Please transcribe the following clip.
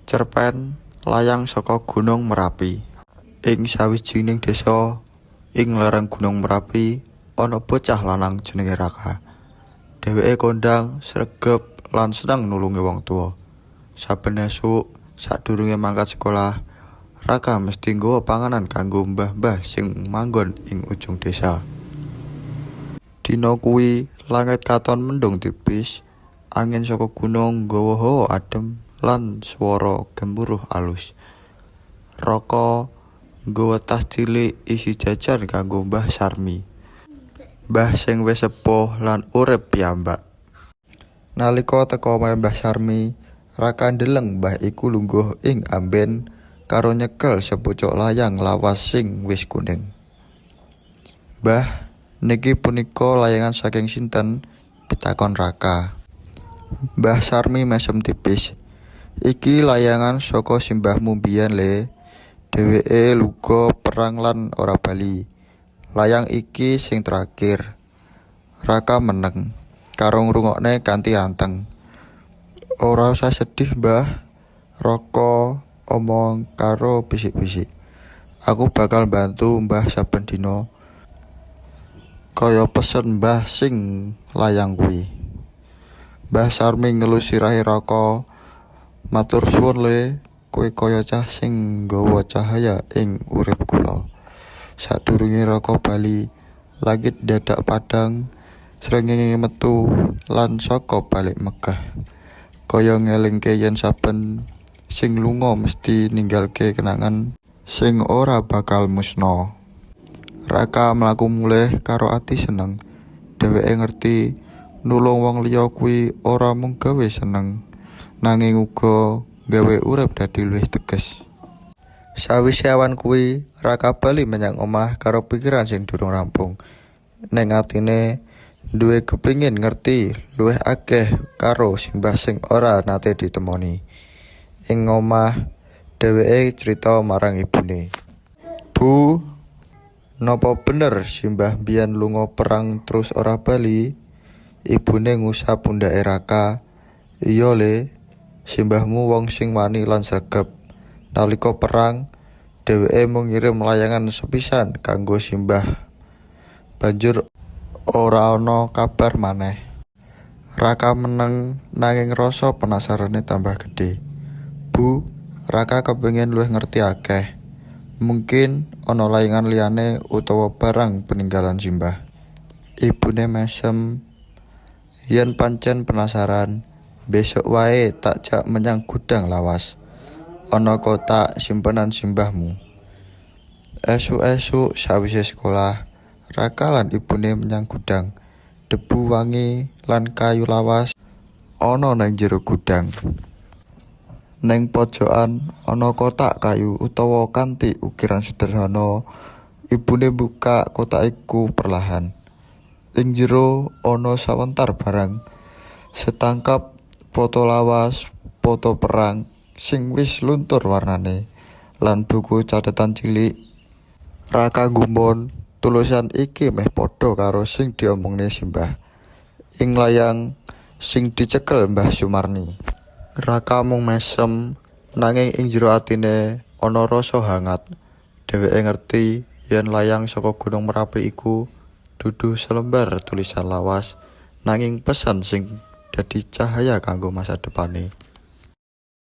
Cerpen layang saka Gunung Merapi. Ing sawijining desa ing lereng Gunung Merapi ana bocah lanang jenenge Raka. Dheweke kondang, sregep lan seneng nulungi wong tuwa. Saben esuk sadurunge mangkat sekolah, Raka mesti nggawa panganan kanggo mbah-mbah sing manggon ing ujung desa. Dina kuwi langit katon mendung tipis, angin saka gunung nggawa hawa adem lan swara gemuruh alus. Raka nggawa tas cilik isi jajan kanggo Mbah Sarmi, mbah sing wis sepuh lan urip piyambak. Nalika teka omahe Mbah Sarmi, Raka ndeleng mbah iku lungguh ing amben karo nyekel sepucuk layang lawas sing wis kuning. "Mbah, niki punika layangan saking sinten?" pitakon Raka. Mbah Sarmi mesem tipis. "Iki layangan saka simbahmu biyen le. Dheweke luga perang lan ora bali. Layang iki sing terakhir." Raka meneng karo ngrungokne kanthi anteng. "Ora usah sedih, Mbah," Raka omong karo bisik-bisik. "Aku bakal bantu Mbah saben dina, kaya pesen Mbah sing layang kuwi." Mbah Sarmi ngelus sirahe Raka. "Matur suwun le, kowe kaya cah sing nggawa cahaya ing urip kula." Sadurunge Raka bali, langit dadak padhang, srengenge metu lan saka balik megah. Kaya ngelingke yen saben sing lunga mesti ninggalke kenangan sing ora bakal musna. Raka mlaku mulih karo ati seneng. Dheweke ngerti nulung wong liya kuwi ora mung gawe seneng, nanging uga gawe urip dadi luwih teges. Sawise awan kuwi, Raka bali menyang omah karo pikiran sing durung rampung. Ning atine duwe kepingin ngerti luwih akeh karo simbah sing ora nate ditemoni. Ing omah, dheweke crita marang ibune. "Bu, napa bener simbah biyen lunga perang terus ora bali?" Ibune ngusap pundhake Raka. "Iya le, simbahmu wong sing wani lan sregep. Nalika perang, dheweke mung ngirim layangan sepisan kanggo simbah. Banjur ora ana kabar maneh." Raka meneng nanging rasa penasarane tambah gedhe. "Bu, Raka kepengin luwih ngerti akeh. Mungkin ana layangan liyane utawa barang peninggalan simbah." Ibune mesem. "Yen pancen penasaran, besok wae tak jak menyang gudang lawas. Ana kotak simpenan simbahmu." Esuk-esuk sawise sekolah, Raka lan ibune menyang gudang. Debu wangi lan kayu lawas ana nang jero gudang. Neng pojokan ana kotak kayu utawa kanthi ukiran sederhana. Ibune buka kotak iku perlahan. Ing jero ana sawentar barang, setangkap foto lawas, foto perang sing wis luntur warnane, lan buku catatan cilik. Raka gumun, tulisan iki meh padha karo sing diomongne simbah ing layang sing dicekel Mbah Sumarni. Raka mung mesem, nanging ing jero atine ana rasa hangat. Dheweke ngerti yen layang saka Gunung Merapi iku dudu selembar tulisan lawas, nanging pesan sing dadi cahaya kanggo masa depane.